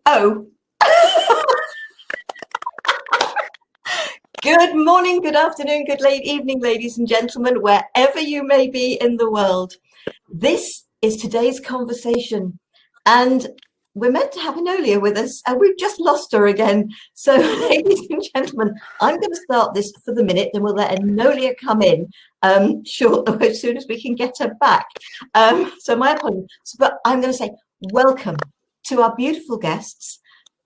Oh. Good morning, good afternoon, good late evening, ladies and gentlemen, wherever you may be in the world. This is today's conversation, and we're meant to have Enolia with us, and we've just lost her again. So, ladies and gentlemen, I'm going to start this for the minute, then we'll let Enolia come in shortly, as soon as we can get her back. So my apologies, but I'm going to say welcome to our beautiful guests,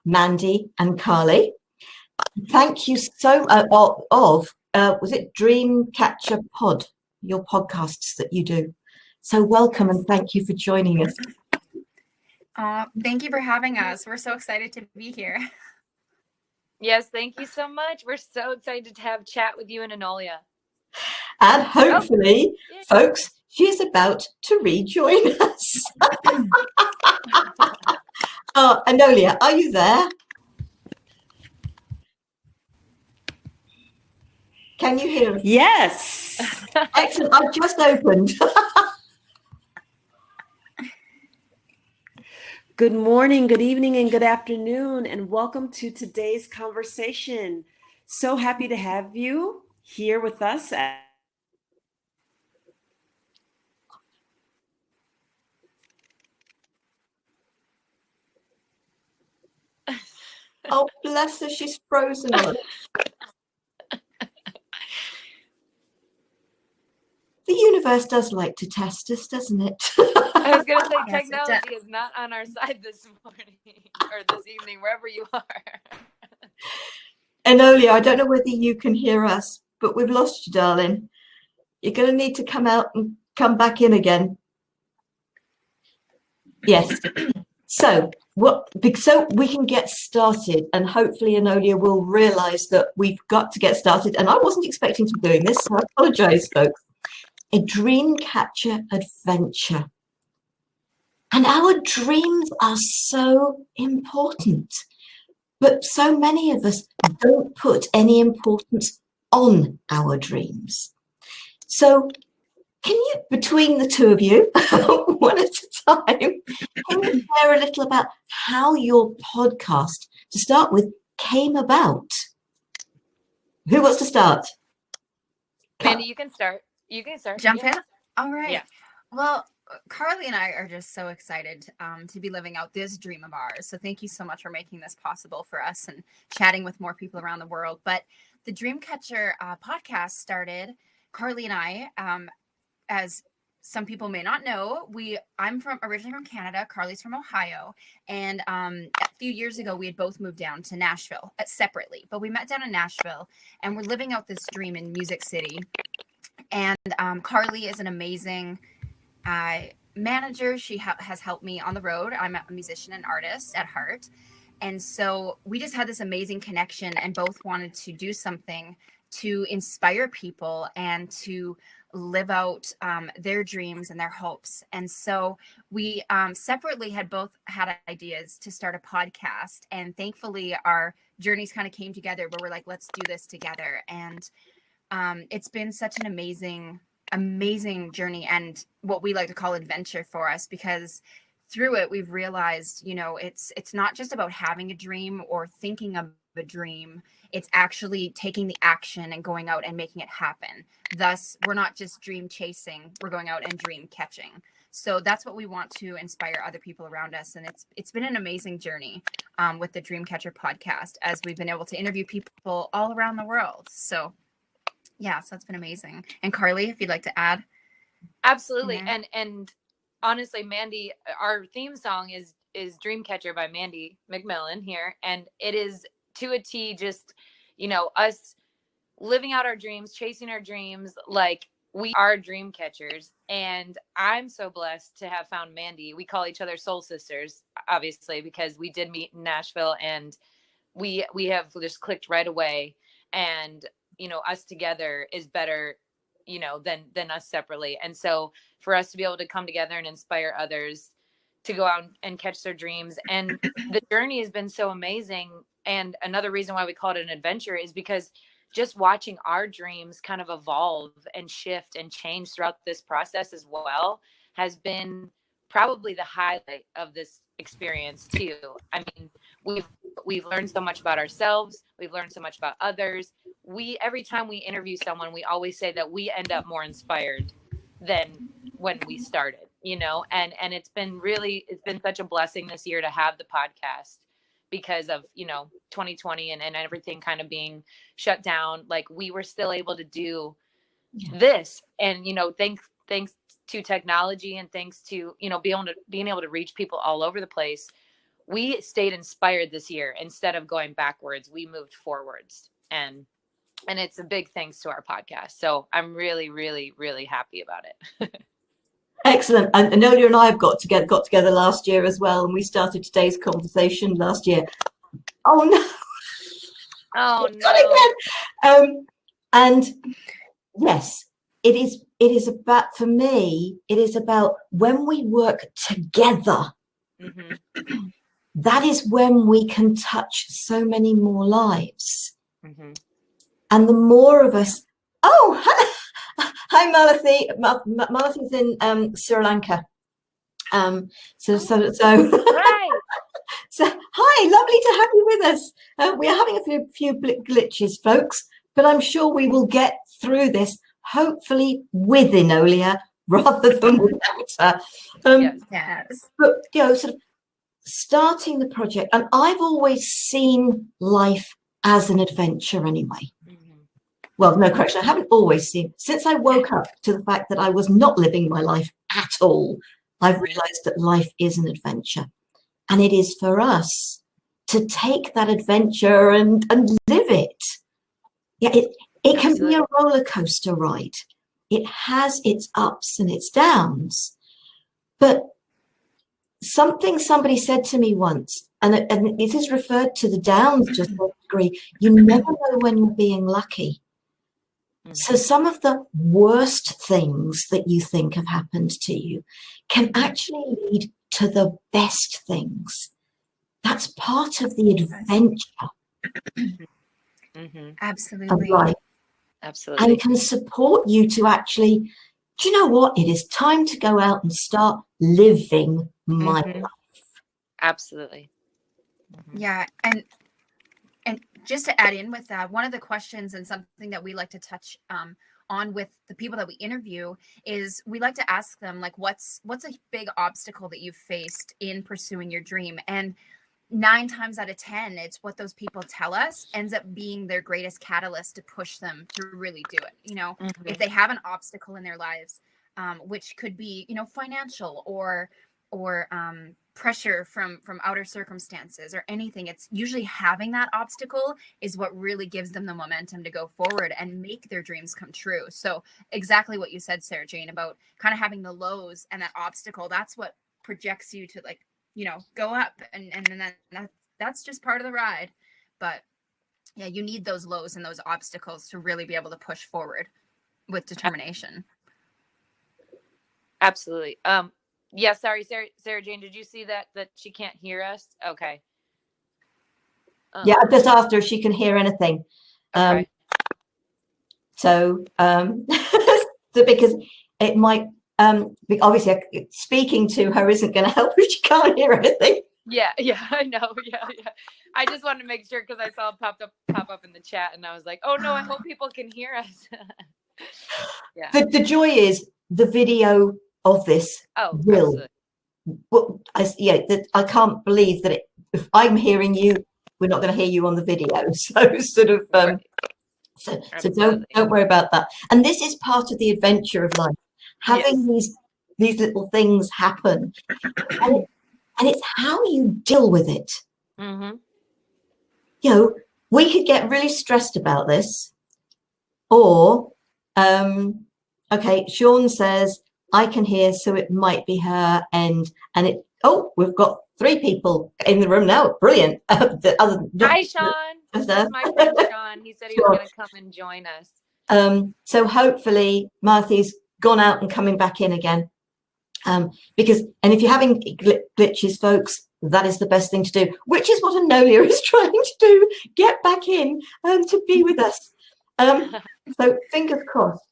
Mandy and Carli. Thank you so was it Dreamcatcher Pod, your podcasts that you do. So welcome and thank you for joining us. Thank you for having us. We're so excited to be here. Yes, thank you so much. We're so excited to have chat with you and Enolia. And hopefully, folks, she's about to rejoin us. Enolia, are you there? Can you hear us? Yes. Excellent. I've just opened. Good morning, good evening, and good afternoon, and welcome to today's conversation. So happy to have you here with us. Oh, bless her. She's frozen on us. The universe does like to test us, doesn't it? I was going to say, technology is not on our side this morning or this evening, wherever you are. Enolia, I don't know whether you can hear us, but we've lost you, darling. You're going to need to come out and come back in again. Yes. So we can get started, and hopefully Enolia will realize that we've got to get started. And I wasn't expecting to be doing this, so I apologize, folks. A dreamcatcher adventure. And our dreams are so important, but so many of us don't put any importance on our dreams. So can you, between the two of you, one at a time, can you share a little about how your podcast, to start with, came about? Who wants to start? Mandy, you can start. You can start. Jump in? All right. Yeah. Well, Carli and I are just so excited to be living out this dream of ours. So thank you so much for making this possible for us and chatting with more people around the world. But the Dreamcatcher podcast started, Carli and I, as some people may not know, I'm originally from Canada. Carli's from Ohio. And a few years ago, we had both moved down to Nashville separately. But we met down in Nashville, and we're living out this dream in Music City. And Carli is an amazing manager. She has helped me on the road. I'm a musician and artist at heart. And so we just had this amazing connection and both wanted to do something to inspire people and to live out their dreams and their hopes. And so we separately had both had ideas to start a podcast. And thankfully, our journeys kind of came together where we're like, let's do this together. And it's been such an amazing journey and what we like to call adventure for us, because through it we've realized, it's not just about having a dream or thinking of a dream. It's actually taking the action and going out and making it happen. Thus, we're not just dream chasing, we're going out and dream catching. So that's what we want to inspire other people around us. And it's been an amazing journey with the Dreamcatcher podcast, as we've been able to interview people all around the world. So yeah, so it's been amazing. And Carli, if you'd like to add. Absolutely. And honestly, Mandy, our theme song is Dreamcatcher by Mandy McMillan here. And it is to a T, just, us living out our dreams, chasing our dreams. Like, we are dream catchers. And I'm so blessed to have found Mandy. We call each other soul sisters, obviously, because we did meet in Nashville and we have just clicked right away. And us together is better, than us separately. And so for us to be able to come together and inspire others to go out and catch their dreams. And the journey has been so amazing. And another reason why we call it an adventure is because just watching our dreams kind of evolve and shift and change throughout this process as well has been probably the highlight of this experience too. I mean, we've learned so much about ourselves. We've learned so much about others. Every time we interview someone, we always say that we end up more inspired than when we started, and it's been such a blessing this year to have the podcast because of, 2020 and everything kind of being shut down. Like, we were still able to do this, and, thanks to technology and thanks to, being able to reach people all over the place, we stayed inspired this year. Instead of going backwards, we moved forwards, and it's a big thanks to our podcast. So I'm really, really, really happy about it. Excellent. And Enolia and I have got together last year as well, and we started today's conversation last year. Oh no! Oh no! Again. And yes, it is about, for me, it is about when we work together. Mm-hmm. That is when we can touch so many more lives. Mm-hmm. And the more of us, hi Malathi. Malathi's in Sri Lanka. Right. So hi, lovely to have you with us. We are having a few glitches, folks, but I'm sure we will get through this, hopefully with Enolia rather than without her. Yes. But sort of starting the project, and I've always seen life as an adventure anyway. Well, no, correction, I haven't always seen. Since I woke up to the fact that I was not living my life at all, I've realized that life is an adventure. And it is for us to take that adventure and live it. Yeah, it can be a roller coaster ride. It has its ups and its downs. But somebody said to me once, and it is referred to the downs to a certain degree, you never know when you're being lucky. So some of the worst things that you think have happened to you can actually lead to the best things. That's part of the adventure. Mm-hmm. Absolutely. Right. Absolutely. And can support you to actually, do you know what? It is time to go out and start living my life. Absolutely. Mm-hmm. Yeah. And just to add in with that, one of the questions and something that we like to touch on with the people that we interview is we like to ask them, like, what's a big obstacle that you've faced in pursuing your dream? And 9 times out of 10, it's what those people tell us ends up being their greatest catalyst to push them to really do it. If they have an obstacle in their lives, which could be, financial or pressure from outer circumstances or anything, it's usually having that obstacle is what really gives them the momentum to go forward and make their dreams come true. So exactly what you said, Sarah Jane, about kind of having the lows and that obstacle, that's what projects you to, like, go up, and then that's just part of the ride. But yeah, you need those lows and those obstacles to really be able to push forward with determination. Absolutely. Yeah, sorry, Sarah Jane, did you see that she can't hear us? Okay. Yeah, I just asked her if she can hear anything. Okay. So because it might, obviously speaking to her isn't going to help if she can't hear anything. Yeah, I know. Yeah. I just wanted to make sure because I saw it pop up in the chat, and I was like, oh no, I hope people can hear us. Yeah. The joy is the video of this will. Well, I can't believe that if I'm hearing you, we're not going to hear you on the video. So sort of, so don't worry about that. And this is part of the adventure of life, having these little things happen, and it's how you deal with it. Mm-hmm. We could get really stressed about this, or okay, Sean says I can hear, so it might be her end, and it. Oh, we've got 3 people in the room now. Brilliant. Hi, Sean. That's my friend Sean. He said he was going to come and join us. So hopefully Marthy's gone out and coming back in again. And if you're having glitches, folks, that is the best thing to do, which is what Enolia is trying to do. Get back in to be with us. So fingers crossed.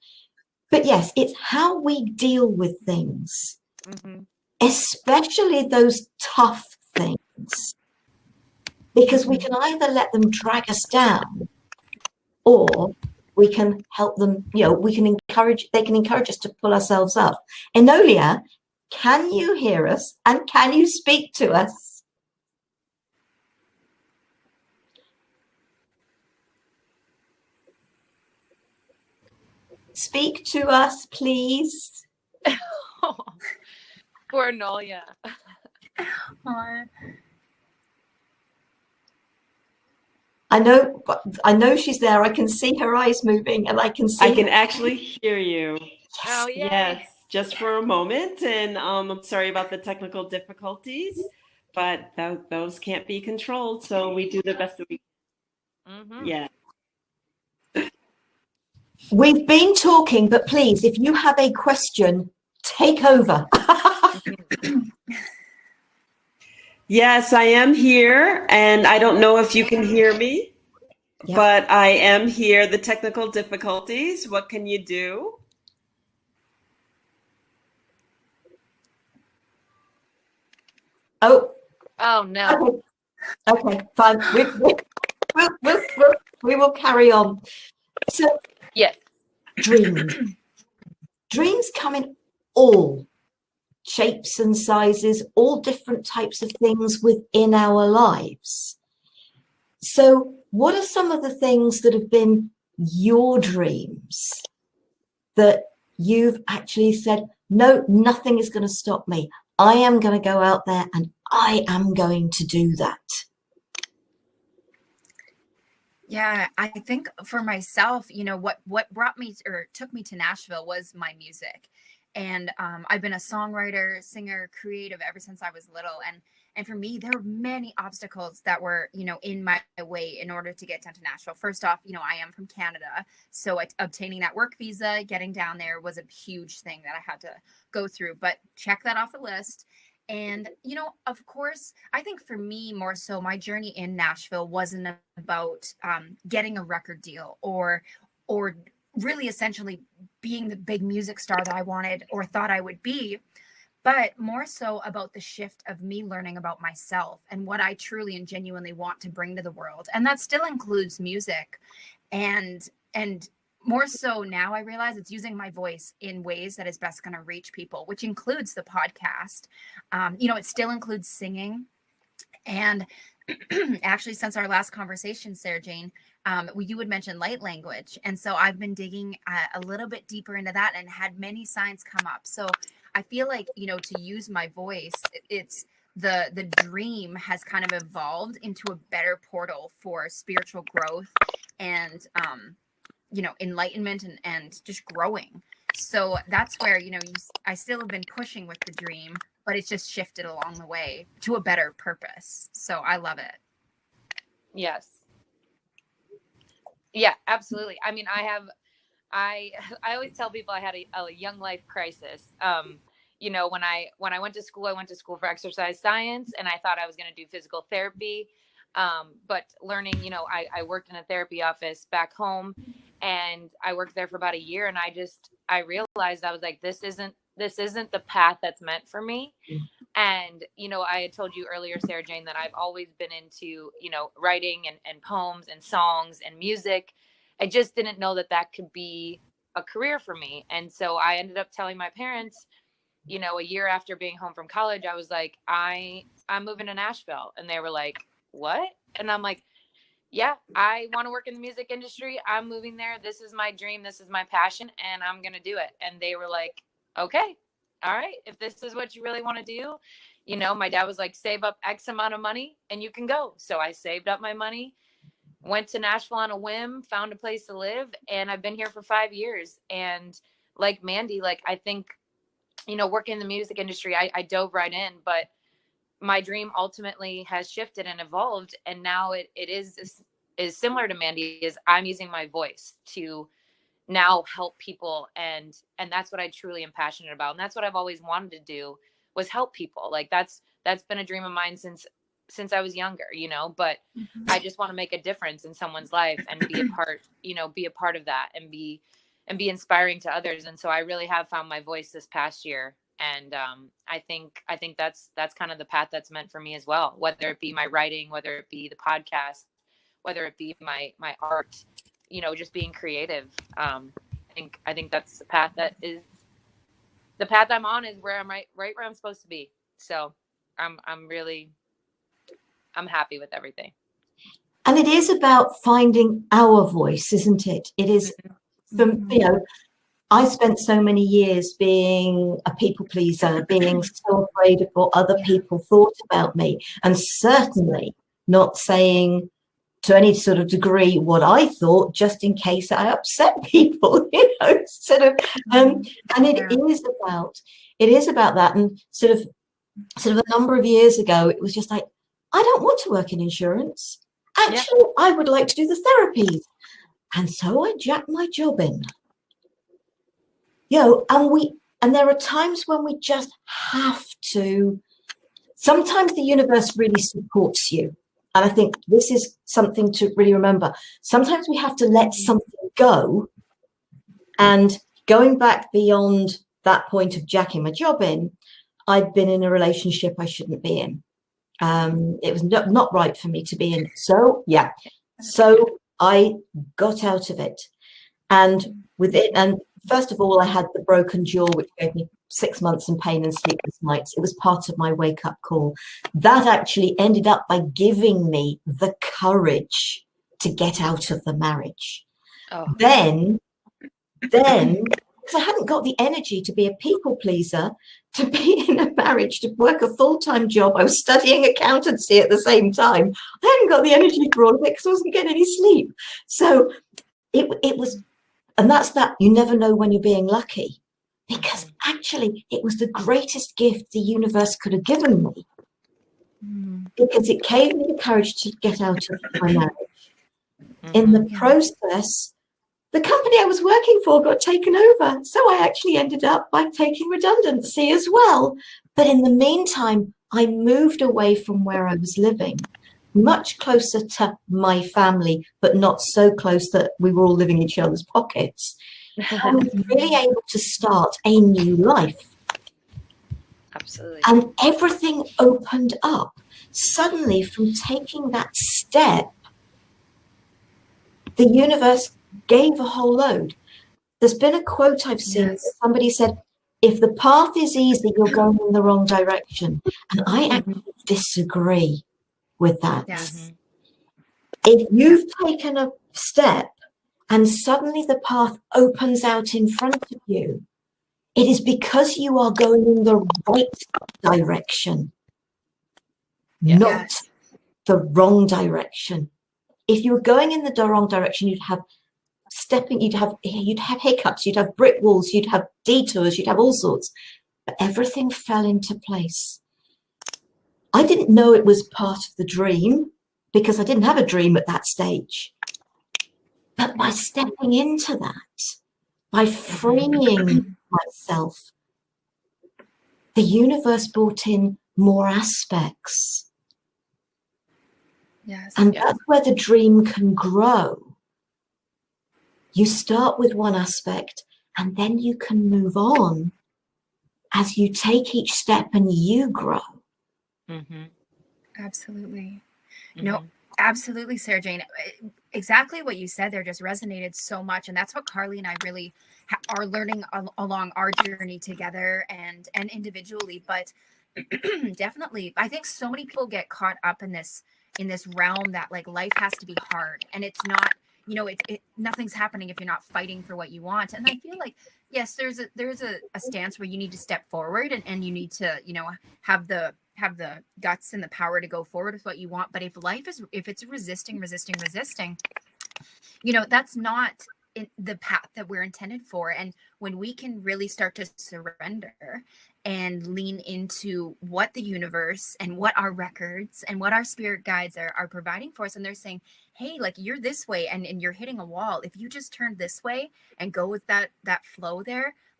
But yes, it's how we deal with things. Mm-hmm. especially those tough things, because we can either let them drag us down, or we can help them, they can encourage us to pull ourselves up. Enolia, can you hear us and can you speak to us? Speak to us, please. Poor Enolia. I know she's there. I can see her eyes moving, and I can actually hear you. Oh, yay. Yes, just for a moment. And I'm sorry about the technical difficulties, but those can't be controlled. So we do the best that we can. Mm-hmm. Yeah. We've been talking, but please, if you have a question, take over. Yes, I am here, and I don't know if you can hear me, but I am here. The technical difficulties, what can you do? Oh no. Okay, fine. We will carry on. So yes, dreams come in all shapes and sizes, all different types of things within our lives. So what are some of the things that have been your dreams that you've actually said, no, nothing is going to stop me. I am going to go out there and I am going to do that? Yeah, I think for myself, what brought me or took me to Nashville was my music. And I've been a songwriter, singer, creative ever since I was little. And for me, there were many obstacles that were, in my way in order to get down to Nashville. First off, I am from Canada. So obtaining that work visa, getting down there was a huge thing that I had to go through. But check that off the list. And, of course, I think for me more so, my journey in Nashville wasn't about getting a record deal or really essentially being the big music star that I wanted or thought I would be, but more so about the shift of me learning about myself and what I truly and genuinely want to bring to the world. And that still includes music. And more so now I realize it's using my voice in ways that is best going to reach people, which includes the podcast. It still includes singing. And actually, since our last conversation, Sarah Jane, you would mention light language. And so I've been digging a little bit deeper into that and had many signs come up. So I feel like, to use my voice, it's the dream has kind of evolved into a better portal for spiritual growth and, enlightenment and just growing. So that's where, I still have been pushing with the dream, but it's just shifted along the way to a better purpose. So I love it. Yes. Yeah, absolutely. I mean, I always tell people I had a young life crisis. When I went to school for exercise science, and I thought I was going to do physical therapy. But learning, I worked in a therapy office back home, and I worked there for about a year, and I realized I was like, this isn't the path that's meant for me. And, I had told you earlier, Sarah Jane, that I've always been into, writing and poems and songs and music. I just didn't know that could be a career for me. And so I ended up telling my parents, a year after being home from college, I was like, I'm moving to Nashville. And they were like, what? And I'm like, yeah, I want to work in the music industry. I'm moving there. This is my dream. This is my passion, and I'm going to do it. And they were like, okay, all right. If this is what you really want to do, my dad was like, save up X amount of money and you can go. So I saved up my money, went to Nashville on a whim, found a place to live, and I've been here for 5 years. And like Mandy, I think, working in the music industry, I dove right in, but my dream ultimately has shifted and evolved. And now it is similar to Mandy, is I'm using my voice to now help people. And that's what I truly am passionate about. And that's what I've always wanted to do, was help people. Like that's been a dream of mine since I was younger, but I just want to make a difference in someone's life and be a part of that and be inspiring to others. And so I really have found my voice this past year. And I think that's kind of the path that's meant for me as well, whether it be my writing, whether it be the podcast, whether it be my art, just being creative. I think that's the path I'm on, is where I'm right where I'm supposed to be. So I'm happy with everything. And it is about finding our voice, isn't it? It is, I spent so many years being a people pleaser, being so afraid of what other people thought about me, and certainly not saying to any sort of degree what I thought, just in case I upset people, sort of. And it is about that. And sort of a number of years ago, it was just like, I don't want to work in insurance. Actually, I would like to do the therapies. And so I jacked my job in. And there are times when we just have to, sometimes the universe really supports you. And I think this is something to really remember. Sometimes we have to let something go. And going back beyond that point of jacking my job in, I'd been in a relationship I shouldn't be in. It was not right for me to be in. So I got out of it. And first of all, I had the broken jaw, which gave me 6 months in pain and sleepless nights. It was part of my wake-up call. That actually ended up by giving me the courage to get out of the marriage. Oh. Then, because I hadn't got the energy to be a people pleaser, to be in a marriage, to work a full-time job. I was studying accountancy at the same time. I hadn't got the energy for all of it because I wasn't getting any sleep. So it was, and that's that. You never know when you're being lucky, because actually it was the greatest gift the universe could have given me, because it gave me the courage to get out of my marriage. In the process, the company I was working for got taken over. So I actually ended up by taking redundancy as well. But in the meantime, I moved away from where I was living, much closer to my family, but not so close that we were all living in each other's pockets. I was really able to start a new life. Absolutely. And everything opened up. Suddenly, from taking that step, the universe gave a whole load. There's been a quote I've seen. Yes. Somebody said, if the path is easy, you're going in the wrong direction. And I actually disagree with that. Yes. If you've taken a step and suddenly the path opens out in front of you, it is because you are going in the right direction, not the wrong direction. If you were going in the wrong direction, you'd have hiccups, you'd have brick walls, you'd have detours, you'd have all sorts. But everything fell into place. I didn't know it was part of the dream because I didn't have a dream at that stage. But by stepping into that, by freeing myself, the universe brought in more aspects. Yes. And that's where the dream can grow. You start with one aspect and then you can move on as you take each step and you grow. Absolutely. No, absolutely, Sarah Jane. Exactly what you said there just resonated so much. And that's what Carli and I really are learning along our journey together and individually. But definitely, I think so many people get caught up in this realm that like life has to be hard, and it's not, nothing's happening if you're not fighting for what you want. And I feel like, yes, there's a stance where you need to step forward and you need to, have the guts and the power to go forward with what you want. But if it's resisting, that's not the path that we're intended for. And when we can really start to surrender and lean into what the universe and what our records and what our spirit guides are providing for us, and they're saying, hey, like, you're this way and you're hitting a wall. If you just turn this way and go with that flow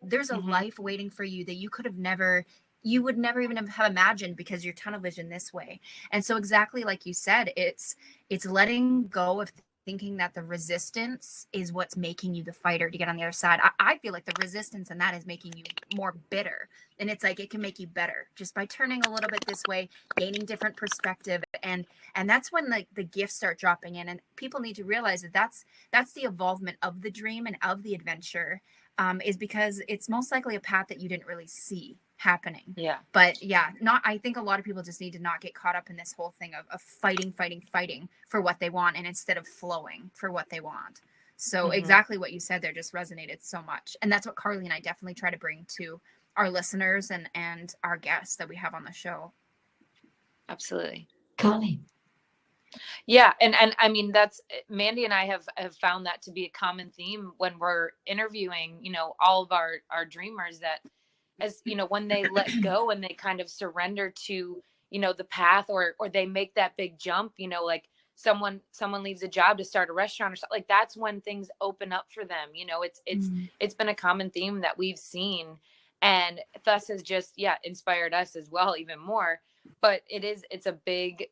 there's a life waiting for you that you would never even have imagined, because you're tunnel vision this way. And so exactly like you said, it's letting go of thinking that the resistance is what's making you the fighter to get on the other side. I feel like the resistance in that is making you more bitter. And it's like, it can make you better just by turning a little bit this way, gaining different perspective. And that's when like the gifts start dropping in, and people need to realize that that's the evolvement of the dream and of the adventure, is because it's most likely a path that you didn't really see happening. Yeah. But yeah, I think a lot of people just need to not get caught up in this whole thing of fighting for what they want, and instead of flowing for what they want. So exactly what you said there just resonated so much. And that's what Carli and I definitely try to bring to our listeners and our guests that we have on the show. Absolutely. Carli. Yeah. And I mean, that's Mandy and I have found that to be a common theme when we're interviewing, you know, all of our dreamers, that as, you know, when they let go and they kind of surrender to, you know, the path, or they make that big jump, you know, like someone leaves a job to start a restaurant or something, like that's when things open up for them. You know, it's been a common theme that we've seen, and thus has just, inspired us as well, even more. But it's a big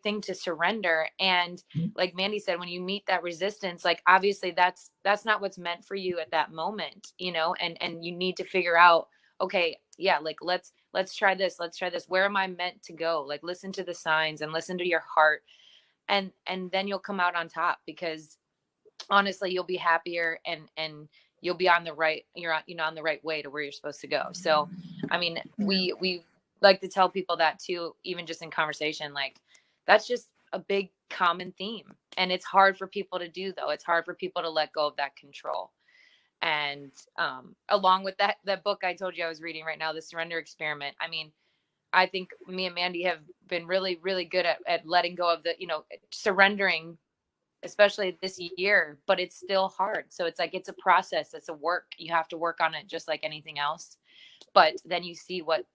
thing to surrender. And like Mandy said, when you meet that resistance, like obviously that's not what's meant for you at that moment, you know, and you need to figure out, okay, yeah, like let's try this. Where am I meant to go? Like listen to the signs and listen to your heart. And then you'll come out on top, because honestly, you'll be happier and you'll be on the right way to where you're supposed to go. So, I mean, we like to tell people that too, even just in conversation, like that's just a big common theme. And it's hard for people to do, though. It's hard for people to let go of that control. And along with that book I told you I was reading right now, The Surrender Experiment, I mean, I think me and Mandy have been really, really good at letting go of the, you know, surrendering, especially this year, but it's still hard. So it's like, it's a process. It's a work. You have to work on it just like anything else. But then you see what,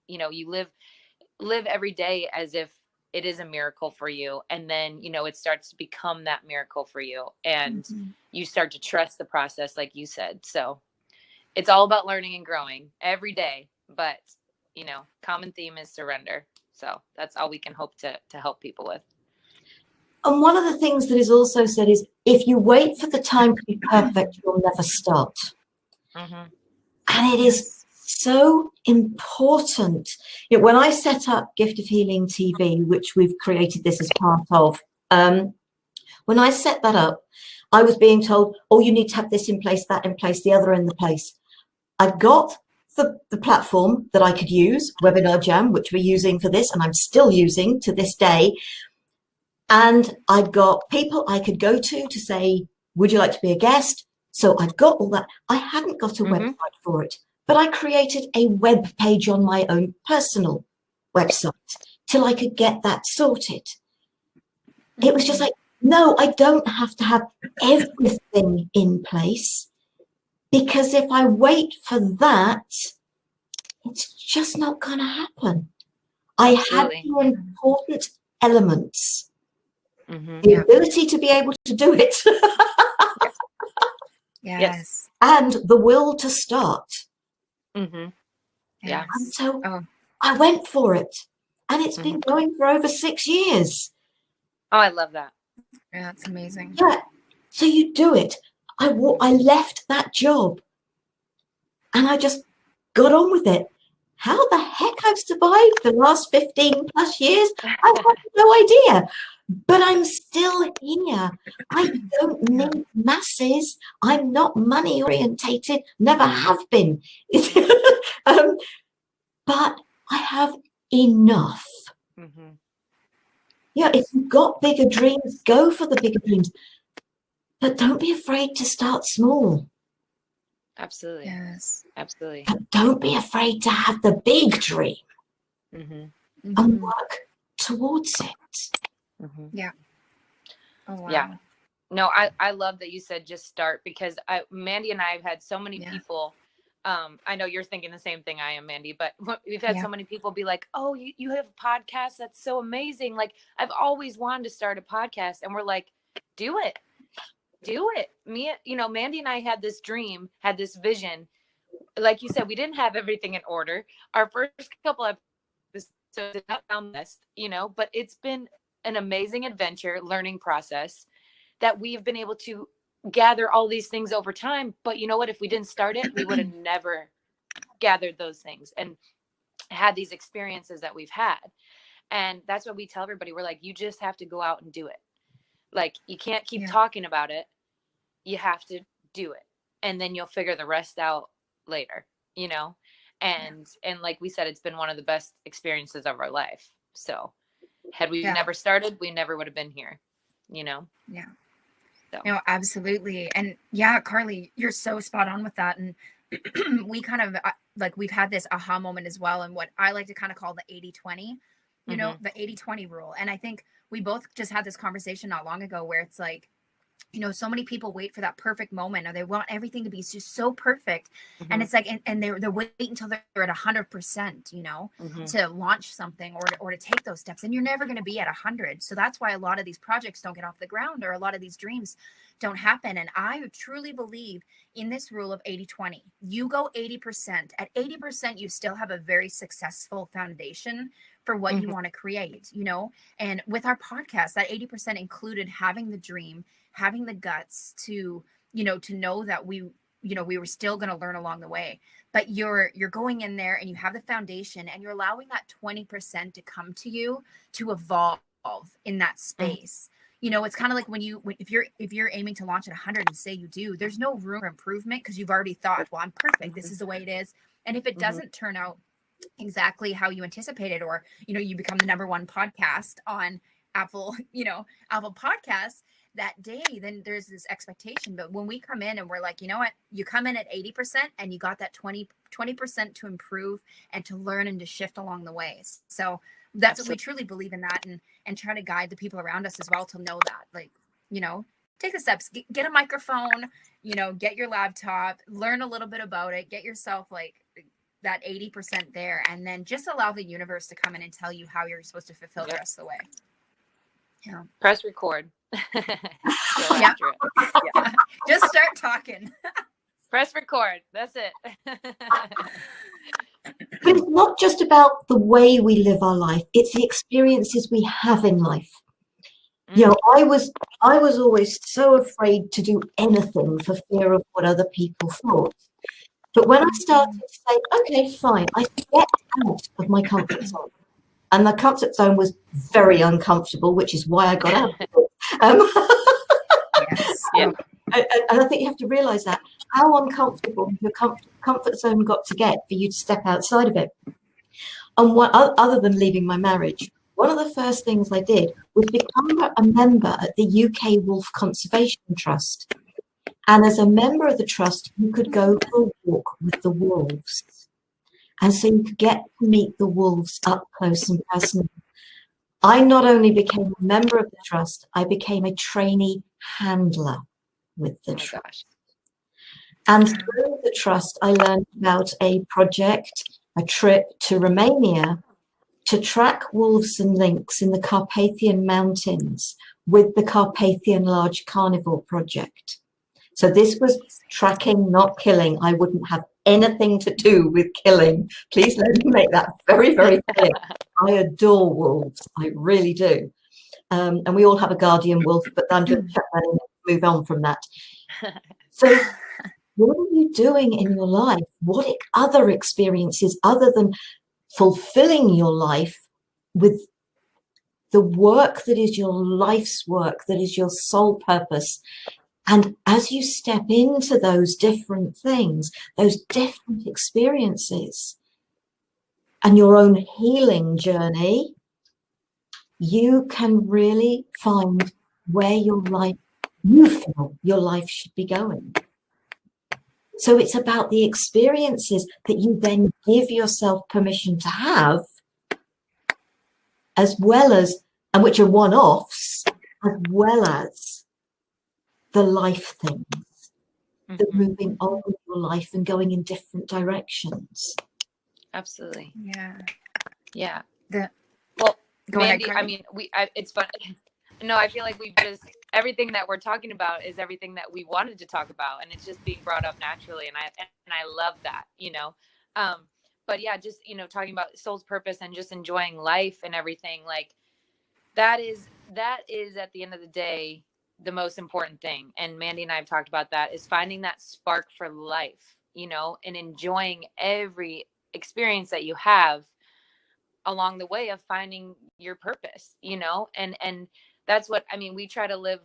you know, you live every day as if it is a miracle for you. And then, you know, it starts to become that miracle for you. And you start to trust the process, like you said. So it's all about learning and growing every day. But, you know, common theme is surrender. So that's all we can hope to help people with. And one of the things that is also said is, if you wait for the time to be perfect, you'll never start. And it is so important. You know, when I set up Gift of Healing TV, which we've created this as part of, when I set that up, I was being told, oh, you need to have this in place, that in place, the other in the place. I got the platform that I could use, Webinar Jam, which we're using for this, and I'm still using to this day. And I've got people I could go to say, would you like to be a guest? So I've got all that. I hadn't got a website for it, but I created a web page on my own personal website till I could get that sorted. It was just like, no, I don't have to have everything in place, because if I wait for that, it's just not going to happen. I had the important elements. The ability to be able to do it. Yes. And the will to start. Yeah. And so I went for it. And it's been going for over 6 years. Oh, I love that. Yeah, that's amazing. Yeah. So you do it. I left that job and I just got on with it. How the heck I've survived the last 15 plus years, I have no idea. But I'm still here. I don't need masses. I'm not money orientated, never have been. But I have enough. Yeah, if you've got bigger dreams, go for the bigger dreams. But don't be afraid to start small. Absolutely. Yes. Absolutely. But don't be afraid to have the big dream and work towards it. Yeah. Oh, wow. Yeah. No, I love that you said just start, because Mandy and I have had so many people. I know you're thinking the same thing I am, Mandy, but we've had so many people be like, oh, you have a podcast. That's so amazing. Like, I've always wanted to start a podcast. And we're like, do it. Mandy and I had this dream, had this vision. Like you said, we didn't have everything in order. Our first couple episodes did not sound best, but it's been an amazing adventure, learning process. that we've been able to gather all these things over time. But you know what? If we didn't start it, we would have never gathered those things and had these experiences that we've had. And that's what we tell everybody. We're like, you just have to go out and do it. Like, you can't keep talking about it. You have to do it. And then you'll figure the rest out later, you know? And like we said, it's been one of the best experiences of our life. So had we never started, we never would have been here, you know? Yeah. So. No, absolutely. And yeah, Carli, you're so spot on with that. And we kind of like, we've had this aha moment as well. And what I like to kind of call the 80-20, you know, the 80-20 rule. And I think we both just had this conversation not long ago where it's like, you know, so many people wait for that perfect moment, or they want everything to be just so perfect. And it's like, and they're waiting until they're at 100%, you know, to launch something or to take those steps. And you're never going to be at 100. So that's why a lot of these projects don't get off the ground, or a lot of these dreams don't happen. And I truly believe in this rule of 80-20. You go 80%. At 80%, you still have a very successful foundation for what you want to create, you know. And with our podcast, that 80% included having the dream, having the guts to, you know, to know that we were still going to learn along the way. But you're going in there and you have the foundation, and you're allowing that 20% to come to you to evolve in that space. You know, it's kind of like if you're aiming to launch at 100 and say you do, there's no room for improvement because you've already thought, well, I'm perfect. This is the way it is. And if it doesn't turn out exactly how you anticipated, or, you know, you become the #1 podcast on Apple Podcasts that day, then there's this expectation. But when we come in and we're like, you know what, you come in at 80% and you got that 20% to improve and to learn and to shift along the way. So that's what we truly believe in that, and try to guide the people around us as well to know that, like, you know, take the steps, get a microphone, you know, get your laptop, learn a little bit about it, get yourself like that 80% there, and then just allow the universe to come in and tell you how you're supposed to fulfill the rest of the way. Yeah. Press record. Yeah. Just start talking. Press record. That's it. But it's not just about the way we live our life, it's the experiences we have in life. You know, I was always so afraid to do anything for fear of what other people thought. But when I started to say, okay, fine, I get out of my comfort zone. And the comfort zone was very uncomfortable, which is why I got out of it. Yes. And I think you have to realize that, how uncomfortable your comfort zone got to get for you to step outside of it. And other than leaving my marriage, one of the first things I did was become a member at the UK Wolf Conservation Trust. And as a member of the trust, you could go for a walk with the wolves. And so you could get to meet the wolves up close and personal. I not only became a member of the trust, I became a trainee handler with the trust. Gosh. And through the trust, I learned about a project, a trip to Romania to track wolves and lynx in the Carpathian Mountains with the Carpathian Large Carnivore Project. So this was tracking, not killing. I wouldn't have anything to do with killing. Please let me make that very, very clear. I adore wolves. I really do. And we all have a guardian wolf, but I'm just check that in and move on from that. So what are you doing in your life? What other experiences other than fulfilling your life with the work that is your life's work, that is your sole purpose? And as you step into those different things, those different experiences, and your own healing journey, you can really find where you feel your life should be going. So it's about the experiences that you then give yourself permission to have, as well as, and which are one-offs, as well as the life things that are moving on with your life and going in different directions. Absolutely. Yeah. Well, Go Mandy, ahead, I mean, it's fun. No, I feel like everything that we're talking about is everything that we wanted to talk about, and it's just being brought up naturally. And I love that, you know. But yeah, just, you know, talking about soul's purpose and just enjoying life and everything, like that is at the end of the day, the most important thing. And Mandy and I have talked about that, is finding that spark for life, you know, and enjoying every experience that you have along the way of finding your purpose, you know, and that's what, I mean, we try to live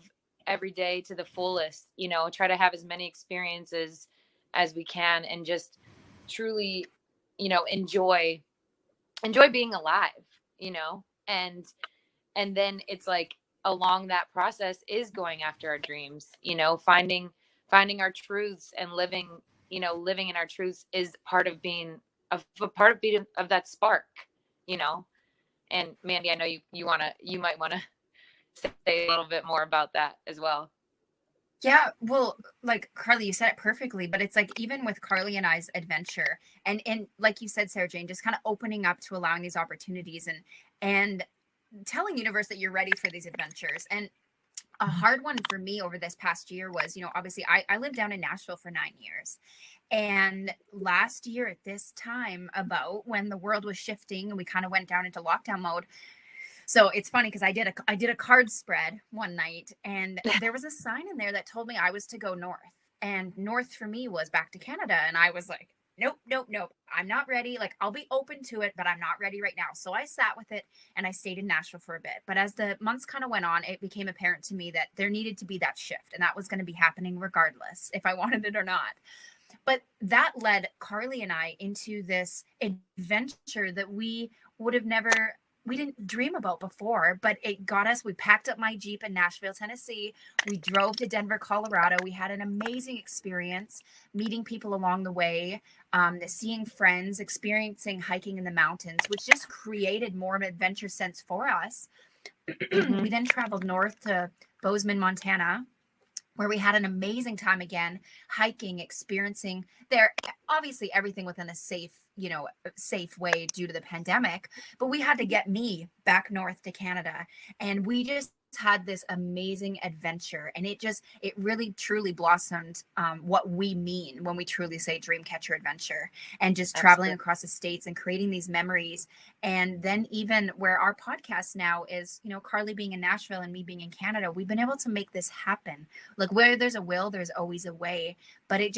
every day to the fullest, you know, try to have as many experiences as we can, and just truly, you know, enjoy being alive, you know, and then it's like along that process is going after our dreams, you know, finding our truths and living in our truths is part of being of that spark, you know. And Mandy, I know you might want to say a little bit more about that as well. Yeah, well, like Carli, you said it perfectly, but it's like even with Carli and I's adventure, and like you said, Sarah Jane, just kind of opening up to allowing these opportunities and telling universe that you're ready for these adventures. And a hard one for me over this past year was, you know, obviously I lived down in Nashville for 9 years. And last year at this time, about when the world was shifting and we kind of went down into lockdown mode. So it's funny because I did a card spread one night, and there was a sign in there that told me I was to go north, and north for me was back to Canada. And I was like, nope. I'm not ready. Like, I'll be open to it, but I'm not ready right now. So I sat with it and I stayed in Nashville for a bit. But as the months kind of went on, it became apparent to me that there needed to be that shift, and that was going to be happening regardless if I wanted it or not. But that led Carli and I into this adventure that we didn't dream about before, but it got us. We packed up my Jeep in Nashville, Tennessee. We drove to Denver, Colorado. We had an amazing experience meeting people along the way, seeing friends, experiencing hiking in the mountains, which just created more of an adventure sense for us. We then traveled north to Bozeman, Montana, where we had an amazing time again, hiking, experiencing there, obviously everything within a safe way due to the pandemic, but we had to get me back north to Canada, and we just had this amazing adventure, and it really truly blossomed what we mean when we truly say Dreamcatcher Adventure, and just traveling across the states and creating these memories. And then even where our podcast now is, you know, Carli being in Nashville and me being in Canada, we've been able to make this happen. Like, where there's a will, there's always a way. But I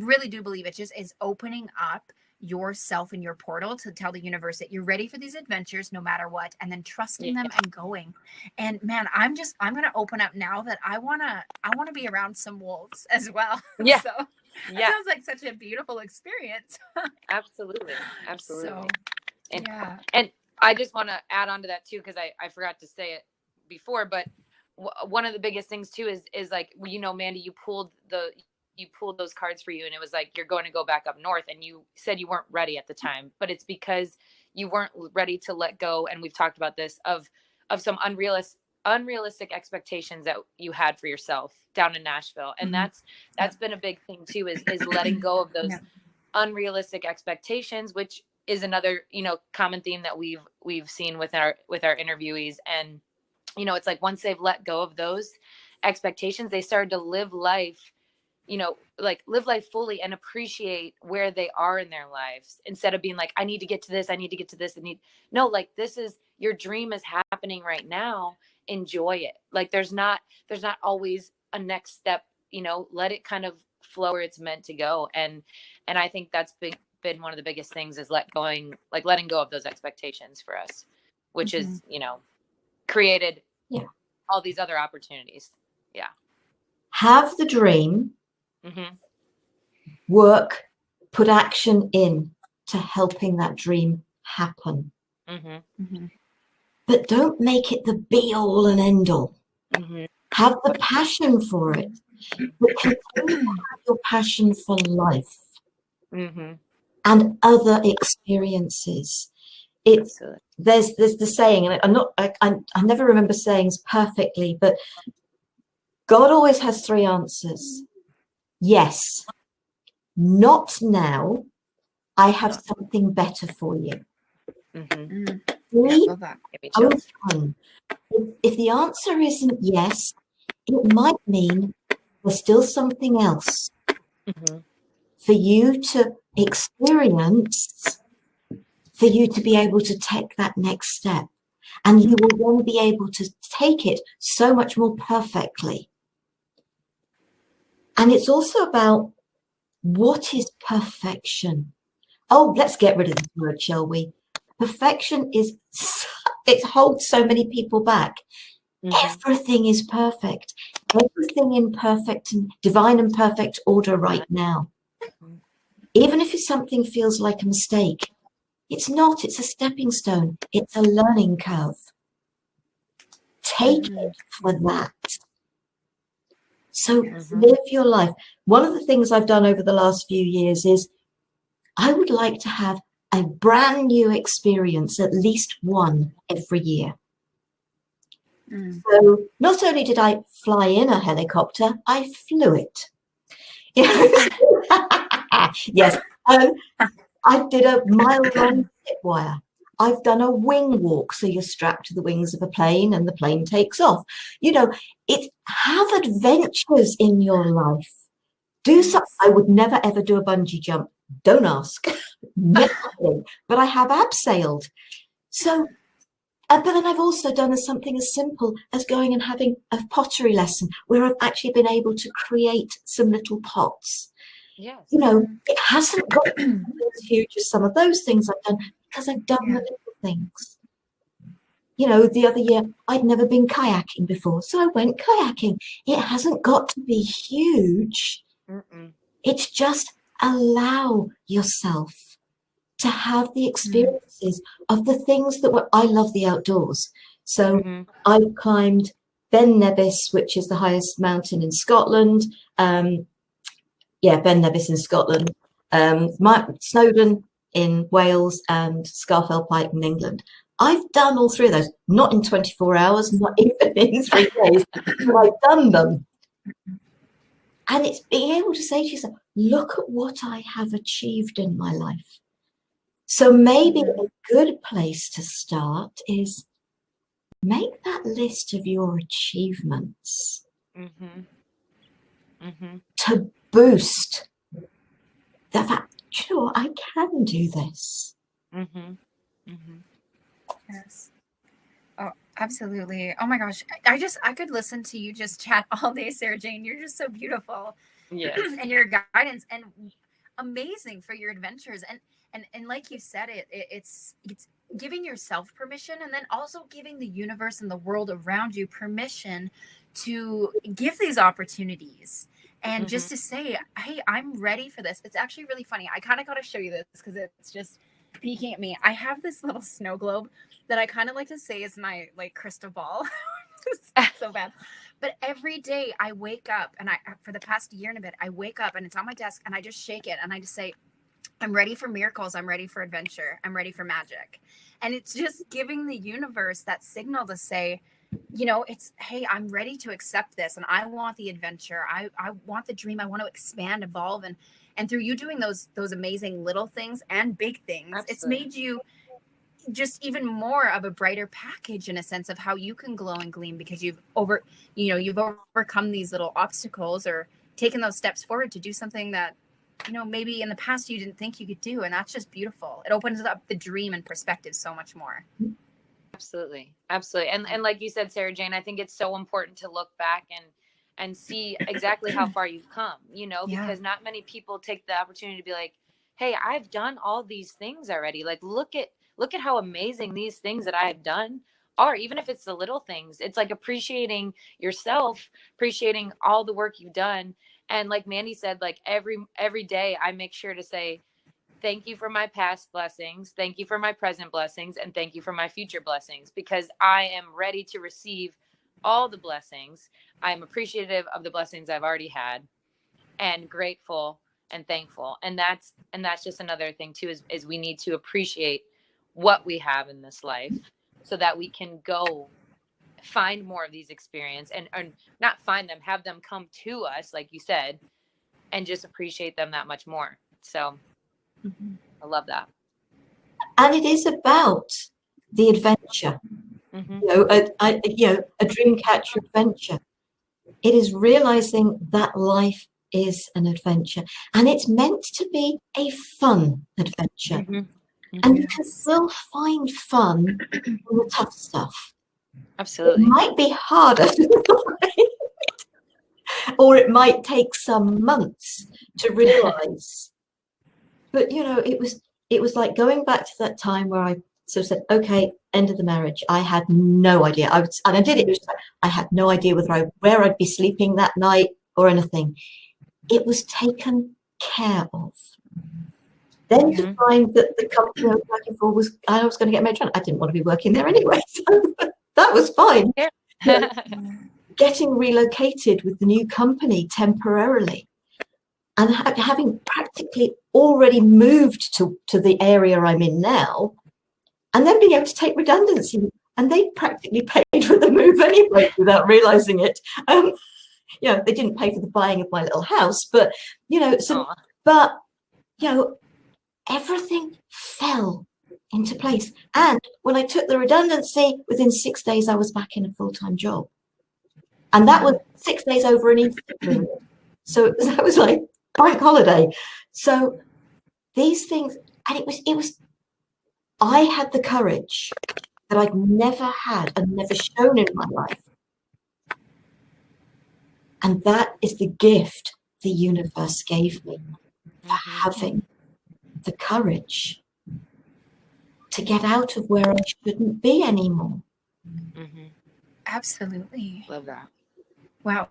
really do believe it just is opening up yourself and your portal to tell the universe that you're ready for these adventures no matter what, and then trusting them and going. And man, I'm going to open up now that I want to be around some wolves as well. Yeah. So that sounds like such a beautiful experience. Absolutely. So, and I just want to add on to that too, because I forgot to say it before, but one of the biggest things too is like, you know, Mandy, you pulled those cards for you, and it was like, you're going to go back up north, and you said you weren't ready at the time, but it's because you weren't ready to let go. And we've talked about this of some unrealistic expectations that you had for yourself down in Nashville. And that's been a big thing too, is letting go of those unrealistic expectations, which is another, you know, common theme that we've seen with our interviewees. And, you know, it's like, once they've let go of those expectations, they started to live life, you know, like live life fully and appreciate where they are in their lives, instead of being like, I need to get to this. No, like, this is, your dream is happening right now. Enjoy it. Like, there's not always a next step, you know, let it kind of flow where it's meant to go. And I think that's been one of the biggest things, is letting go of those expectations for us, which is, you know, created all these other opportunities. Yeah. Have the dream, work, put action in to helping that dream happen. But don't make it the be all and end all. Have the passion for it, but continue to have your passion for life and other experiences. There's the saying, and I never remember sayings perfectly, but God always has 3 answers. Yes, not now. I have something better for you. 3, time. If the answer isn't yes, it might mean there's still something else for you to experience, for you to be able to take that next step. And you will then be able to take it so much more perfectly And it's also about what is perfection. Oh, let's get rid of this word, shall we? Perfection is, it holds so many people back. Everything is perfect. Everything in perfect and divine and perfect order right now. Even if something feels like a mistake, it's not. It's a stepping stone. It's a learning curve. Take it for that. So live your life. One of the things I've done over the last few years is I would like to have a brand new experience, at least one every year. So not only did I fly in a helicopter, I flew it. Yes. I did a mile-long zip wire. I've done a wing walk, so you're strapped to the wings of a plane and the plane takes off. You know, have adventures in your life. Do something. I would never ever do a bungee jump. Don't ask. Nothing. But I have abseiled. So, but then I've also done something as simple as going and having a pottery lesson where I've actually been able to create some little pots. Yes. You know, it hasn't got to be as huge as some of those things I've done because I've done the little things. You know, the other year I'd never been kayaking before, so I went kayaking. It hasn't got to be huge. It's just allow yourself to have the experiences of the things that I love the outdoors. So I've climbed Ben Nevis, which is the highest mountain in Scotland. Ben Nevis in Scotland, Snowdon in Wales, and Scafell Pike in England. I've done all three of those, not in 24 hours, not even in 3 days, but I've done them. And it's being able to say to yourself, look at what I have achieved in my life. So maybe a good place to start is make that list of your achievements to boost the fact, you know what, I can do this. Yes. Oh, absolutely. Oh my gosh. I could listen to you just chat all day, Sarah Jane. You're just so beautiful. Yes. And your guidance and amazing for your adventures. And like you said, it's giving yourself permission and then also giving the universe and the world around you permission to give these opportunities. And just to say, hey, I'm ready for this. It's actually really funny. I kind of got to show you this because it's just peeking at me. I have this little snow globe that I kind of like to say is my like crystal ball. It's so bad. But every day I wake up and for the past year and a bit, I wake up and it's on my desk and I just shake it and I just say, I'm ready for miracles. I'm ready for adventure. I'm ready for magic. And it's just giving the universe that signal to say, you know, it's, hey, I'm ready to accept this. And I want the adventure. I want the dream. I want to expand, evolve. And through you doing those amazing little things and big things, It's made you just even more of a brighter package in a sense of how you can glow and gleam because you've overcome these little obstacles or taken those steps forward to do something that, you know, maybe in the past you didn't think you could do. And that's just beautiful. It opens up the dream and perspective so much more. Absolutely. Absolutely. And like you said, Sarah Jane, I think it's so important to look back and see exactly how far you've come, you know, because not many people take the opportunity to be like, hey, I've done all these things already. Like, look at how amazing these things that I have done are, even if it's the little things. It's like appreciating yourself, appreciating all the work you've done. And like Mandy said, like every day I make sure to say, thank you for my past blessings. Thank you for my present blessings. And thank you for my future blessings, because I am ready to receive all the blessings. I'm appreciative of the blessings I've already had and grateful and thankful. And that's just another thing too, is we need to appreciate what we have in this life so that we can go find more of these experiences and not find them, have them come to us, like you said, and just appreciate them that much more. So I love that. And it is about the adventure, a dream catcher adventure. It is realizing that life is an adventure, and it's meant to be a fun adventure. And you can still find fun in the tough stuff. Absolutely. It might be harder to find or it might take some months to realize. But it was like going back to that time where I sort of said, okay, end of the marriage. I had no idea. And I did it. I had no idea where I'd be sleeping that night or anything. It was taken care of. Then to find that the company I was working for I was going to get made redundant. I didn't want to be working there anyway. So that was fine. Yeah. Getting relocated with the new company temporarily and having practically already moved to the area I'm in now, and then being able to take redundancy. And they practically paid for the move anyway without realizing it. They didn't pay for the buying of my little house, but, everything fell into place. And when I took the redundancy, within 6 days, I was back in a full-time job. And that was 6 days over an Easter period. So that was like bank holiday. So these things, and it was, I had the courage that I'd never had and never shown in my life. And that is the gift the universe gave me, for having the courage to get out of where I shouldn't be anymore. Absolutely. Love that. Wow.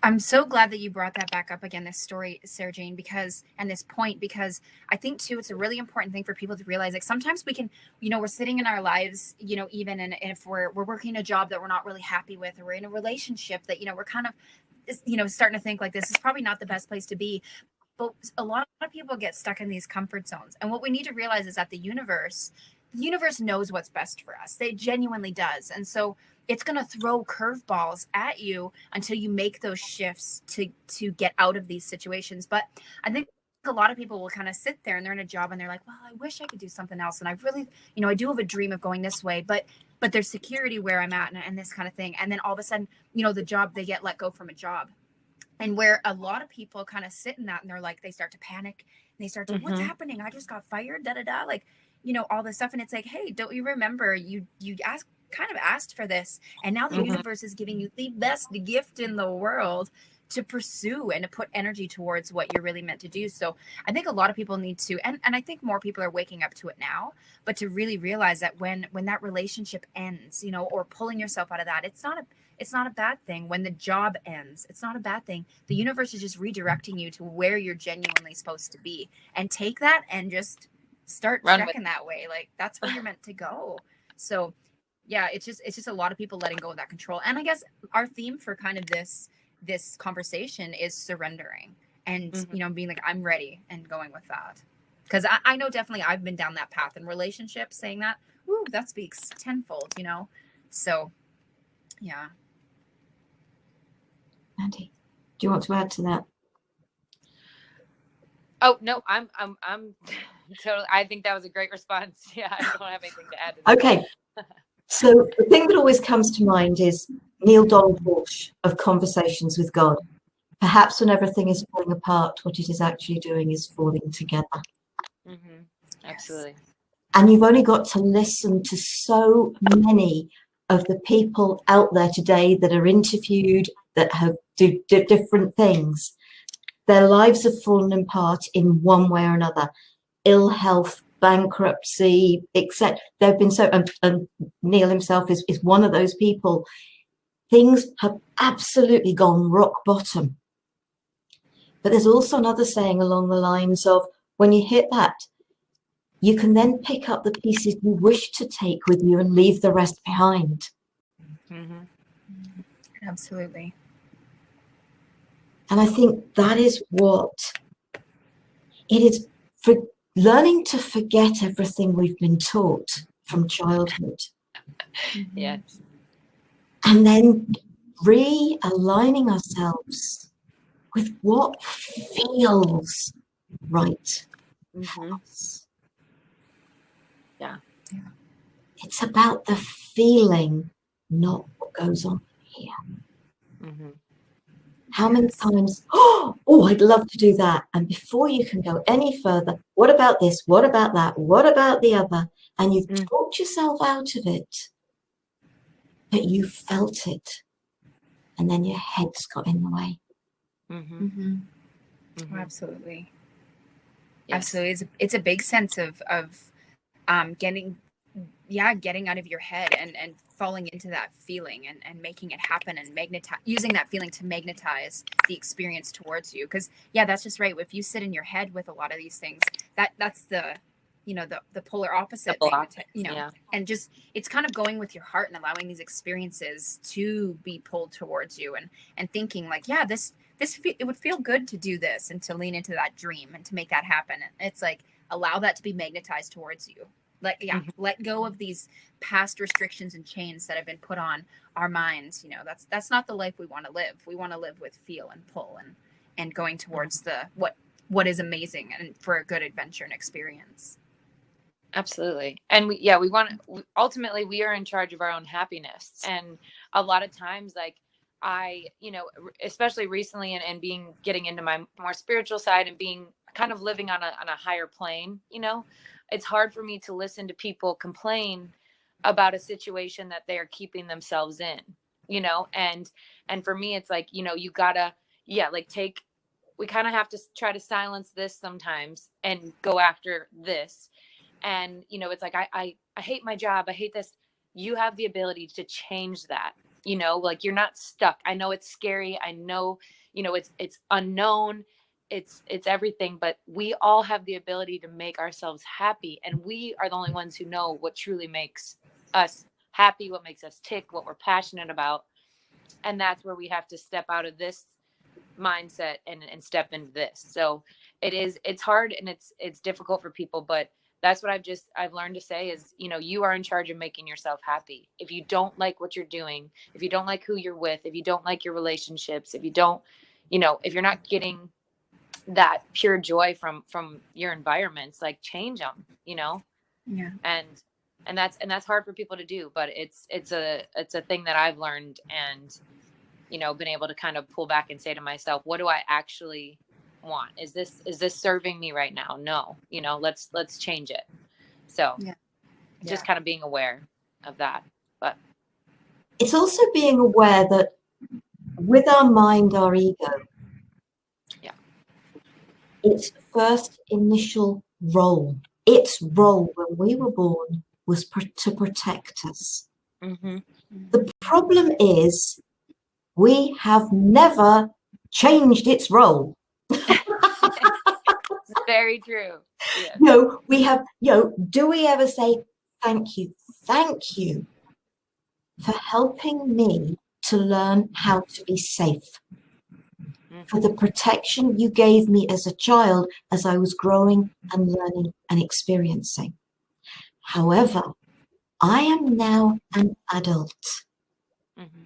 I'm so glad that you brought that back up again, this story, Sarah Jane, and this point, because I think too, it's a really important thing for people to realize. Like sometimes we can, we're sitting in our lives, even and if we're working a job that we're not really happy with, or we're in a relationship that, we're kind of, starting to think like this is probably not the best place to be. But a lot of people get stuck in these comfort zones. And what we need to realize is that the universe knows what's best for us. It genuinely does. And so it's going to throw curveballs at you until you make those shifts to get out of these situations. But I think a lot of people will kind of sit there and they're in a job and they're like, well, I wish I could do something else. And I really, I do have a dream of going this way, but there's security where I'm at and this kind of thing. And then all of a sudden, the job, they get let go from a job. And where a lot of people kind of sit in that and they're like, they start to panic and they start to, what's happening? I just got fired, like, all this stuff. And it's like, hey, don't you remember you asked for this, and now the universe is giving you the best gift in the world to pursue and to put energy towards what you're really meant to do. So I think a lot of people need to, and I think more people are waking up to it now, but to really realize that when that relationship ends, or pulling yourself out of that, it's not a bad thing. When the job ends, it's not a bad thing. The universe is just redirecting you to where you're genuinely supposed to be, and take that and just start checking that way. Like that's where you're meant to go. So yeah, it's just a lot of people letting go of that control. And I guess our theme for kind of this conversation is surrendering and, being like, I'm ready, and going with that. Because I know definitely I've been down that path in relationships, saying that, ooh, that speaks tenfold, So yeah. Mandy, do you want to add to that? Oh no, I'm totally. I think that was a great response. Yeah, I don't have anything to add to that. Okay. So the thing that always comes to mind is Neil Donald Walsh of Conversations with God. Perhaps when everything is falling apart, what it is actually doing is falling together. Absolutely. And you've only got to listen to so many of the people out there today that are interviewed, that have do different things. Their lives have fallen apart in one way or another. Ill health, bankruptcy, etc. They've been so, and Neil himself is one of those people. Things have absolutely gone rock bottom. But there's also another saying along the lines of, when you hit that, you can then pick up the pieces you wish to take with you and leave the rest behind. Absolutely. And I think that is what it is, for learning to forget everything we've been taught from childhood. Yes. And then realigning ourselves with what feels right for us. Yeah. It's about the feeling, not what goes on here. How many times, oh, I'd love to do that. And before you can go any further, what about this? What about that? What about the other? And you've talked yourself out of it, but you felt it. and then your head's got in the way. Mm-hmm. Mm-hmm. Absolutely. Yes. Absolutely. It's a big sense of getting out of your head and falling into that feeling and making it happen and using that feeling to magnetize the experience towards you. Because that's just right. If you sit in your head with a lot of these things, that's the the polar opposite thing, and just it's kind of going with your heart and allowing these experiences to be pulled towards you and thinking like, it would feel good to do this and to lean into that dream and to make that happen. And it's like, allow that to be magnetized towards you. Let go of these past restrictions and chains that have been put on our minds. That's not the life we want to live. We want to live with feel and pull and going towards what is amazing and for a good adventure and experience. Absolutely. And ultimately we are in charge of our own happiness. And a lot of times, like I, especially recently and getting into my more spiritual side and being kind of living on a higher plane, it's hard for me to listen to people complain about a situation that they are keeping themselves in, and for me, it's like, you gotta, we kind of have to try to silence this sometimes and go after this. And, it's like, I hate my job. I hate this. You have the ability to change that, like you're not stuck. I know it's scary. I know, it's unknown. It's everything, but we all have the ability to make ourselves happy. And we are the only ones who know what truly makes us happy, what makes us tick, what we're passionate about. And that's where we have to step out of this mindset and step into this. So it's hard and it's difficult for people, but that's what I've learned to say is, you are in charge of making yourself happy. If you don't like what you're doing, if you don't like who you're with, if you don't like your relationships, if you don't, if you're not getting that pure joy from your environments, like change them, and that's hard for people to do, but it's a thing that I've learned and, been able to kind of pull back and say to myself, what do I actually want? Is this serving me right now? No, let's change it. So just kind of being aware of that. But it's also being aware that with our mind, our ego, its first initial role, its role when we were born was to protect us. Mm-hmm. The problem is we have never changed its role. Very true. Yes. We have, do we ever say, thank you for helping me to learn how to be safe, for the protection you gave me as a child as I was growing and learning and experiencing. However, I am now an adult. Mm-hmm.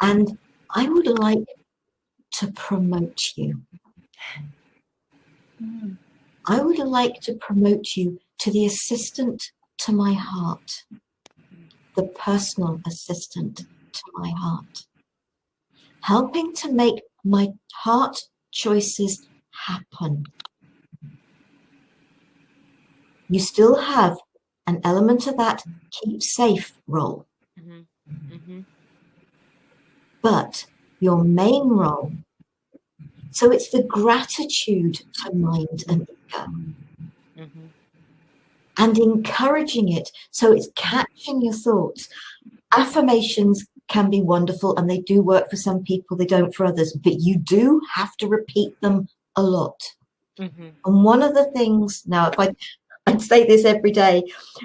And I would like to promote you. I would like to promote you to the assistant to my heart, the personal assistant to my heart, helping to make my heart choices happen. You still have an element of that keep safe role. Mm-hmm. Mm-hmm. But your main role, so it's the gratitude to mind and ego. Mm-hmm. And encouraging it, so it's catching your thoughts. Affirmations can be wonderful and they do work for some people, they don't for others, but you do have to repeat them a lot. Mm-hmm. And one of the things, now if I'd say this every day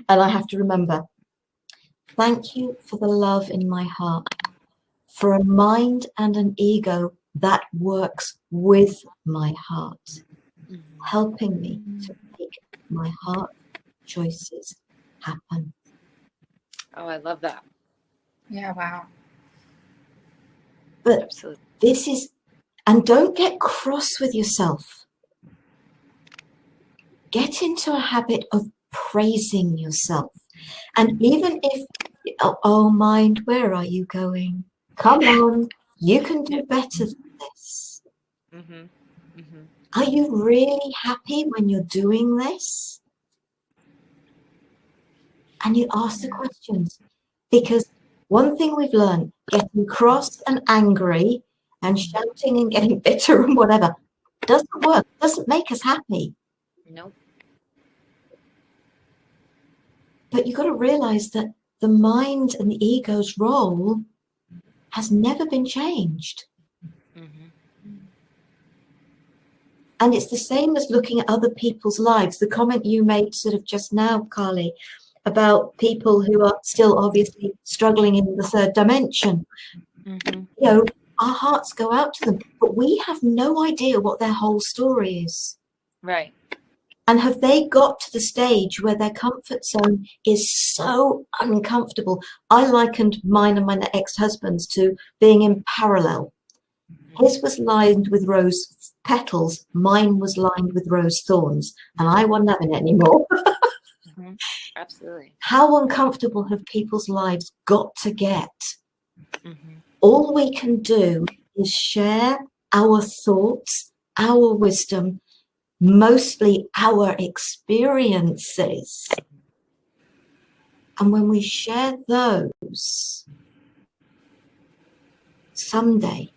and I have to remember, thank you for the love in my heart, for a mind and an ego that works with my heart, helping me to make my heart choices happen. Oh, I love that. Yeah, wow. But absolutely. This is, and don't get cross with yourself. Get into a habit of praising yourself. And even if, oh mind, where are you going? Come on, you can do better than this. Mm-hmm. Mm-hmm. Are you really happy when you're doing this? And you ask the questions, because One thing we've learned, getting cross and angry and shouting and getting bitter and whatever doesn't work, doesn't make us happy. Nope. But you've got to realize that the mind and the ego's role has never been changed. And it's the same as looking at other people's lives. The comment you made sort of just now, Carli, about people who are still obviously struggling in the third dimension. You know, our hearts go out to them, but we have no idea what their whole story is. Right. And have they got to the stage where their comfort zone is so uncomfortable? I likened mine and my ex-husband's to being in parallel. His was lined with rose petals, mine was lined with rose thorns, and I wasn't having it anymore. Absolutely. How uncomfortable have people's lives got to get? All we can do is share our thoughts, our wisdom, mostly our experiences. And when we share those, someday,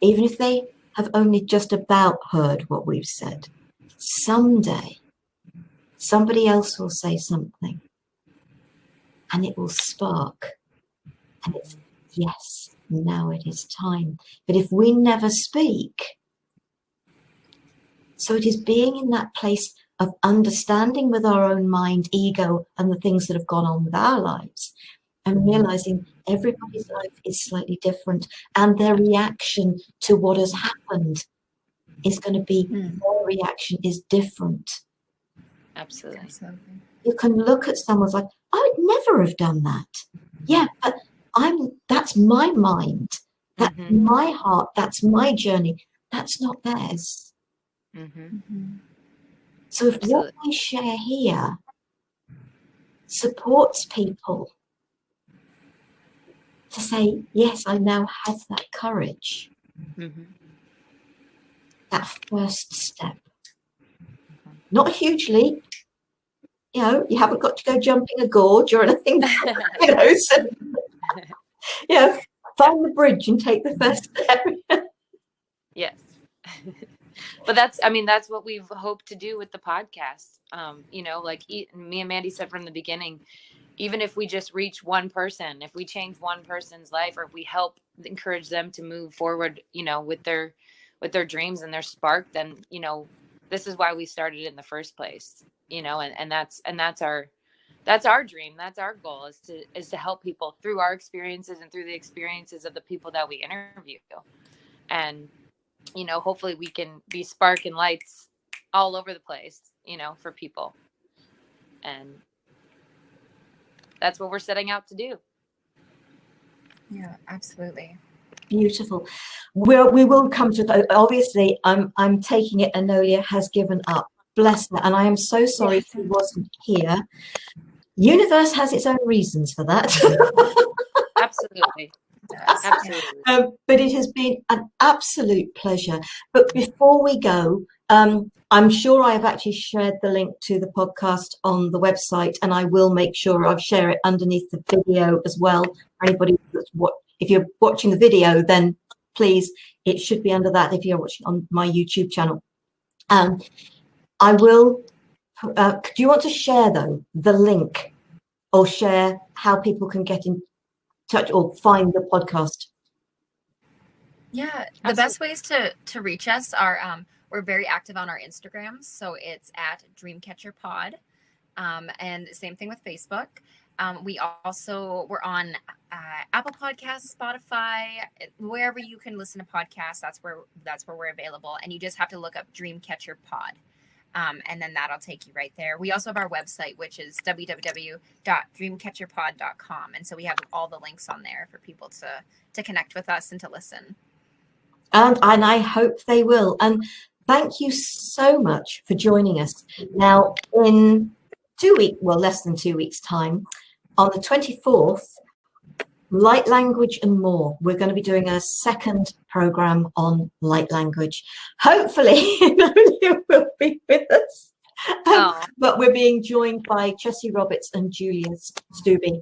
even if they have only just about heard what we've said, someday somebody else will say something and it will spark. And it's, yes, now it is time. But if we never speak, so it is being in that place of understanding with our own mind, ego, and the things that have gone on with our lives, and realizing everybody's life is slightly different, and their reaction to what has happened is going to be, their reaction is different. Absolutely. You can look at someone's like, I would never have done that. Yeah, but that's my mind. That's my heart. That's my journey. That's not theirs. So if what we share here supports people to say, yes, I now have that courage, that first step, not a huge leap, you know, you haven't got to go jumping a gorge or anything, you know, so, you know, find the bridge and take the first step. Yes. But that's what we've hoped to do with the podcast. You know, like me and Mandy said from the beginning, even if we just reach one person, if we change one person's life, or if we help encourage them to move forward, you know, with their dreams and their spark, then, you know, this is why we started in the first place, you know, and that's our dream. That's our goal, is to help people through our experiences and through the experiences of the people that we interview. And, you know, hopefully we can be sparking lights all over the place, you know, for people. And that's what we're setting out to do. Yeah, absolutely. Beautiful. We will come to, obviously, I'm taking it Enolia has given up. Bless her. And I am so sorry she wasn't here. Universe has its own reasons for that. Absolutely. Absolutely. But it has been an absolute pleasure. But before we go, I'm sure I've actually shared the link to the podcast on the website, and I will make sure I'll share it underneath the video as well. For anybody if you're watching the video, then please, it should be under that if you're watching on my YouTube channel. I will. Do you want to share though the link, or share how people can get in touch or find the podcast? Yeah, the best ways to reach us are we're very active on our Instagrams, so it's at DreamCatcherPod, and same thing with Facebook. We're on Apple Podcasts, Spotify, wherever you can listen to podcasts. That's where we're available, and you just have to look up Dreamcatcher Pod. And then that'll take you right there. We also have our website, which is www.dreamcatcherpod.com. And so we have all the links on there for people to connect with us and to listen. And I hope they will. And thank you so much for joining us. Now, in less than 2 weeks' time, on the 24th, Light Language and More. We're going to be doing a second program on light language. Hopefully, Enolia will be with us. But we're being joined by Chessie Roberts and Julia Stubbe.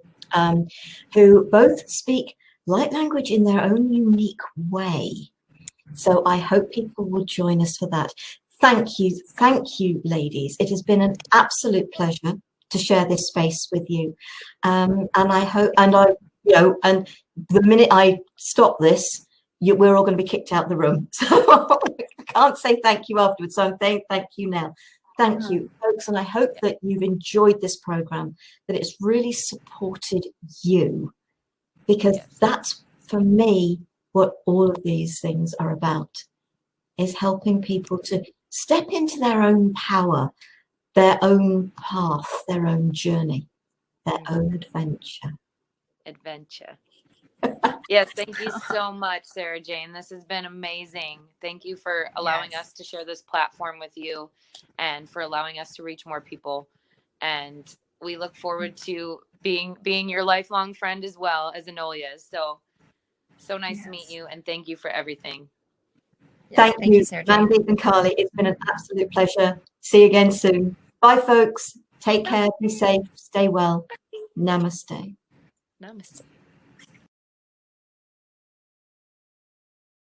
who both speak light language in their own unique way. So I hope people will join us for that. Thank you, ladies. It has been an absolute pleasure to share this space with you. And I hope, and the minute I stop this, we're all going to be kicked out of the room. So I can't say thank you afterwards. So I'm saying thank you now. Thank you, folks. And I hope that you've enjoyed this program, that it's really supported you, because that's, for me, what all of these things are about, is helping people to step into their own power, their own path, their own journey, their own adventure. Yes, thank you so much, Sarah Jane. This has been amazing. Thank you for allowing us to share this platform with you, and for allowing us to reach more people. And we look forward to being your lifelong friend as well as Enolia. So nice to meet you, and thank you for everything. Thank you, Sarah Jane. Mandy and Carli. It's been an absolute pleasure. See you again soon. Bye, folks. Take care. Be safe. Stay well. Namaste. Namaste.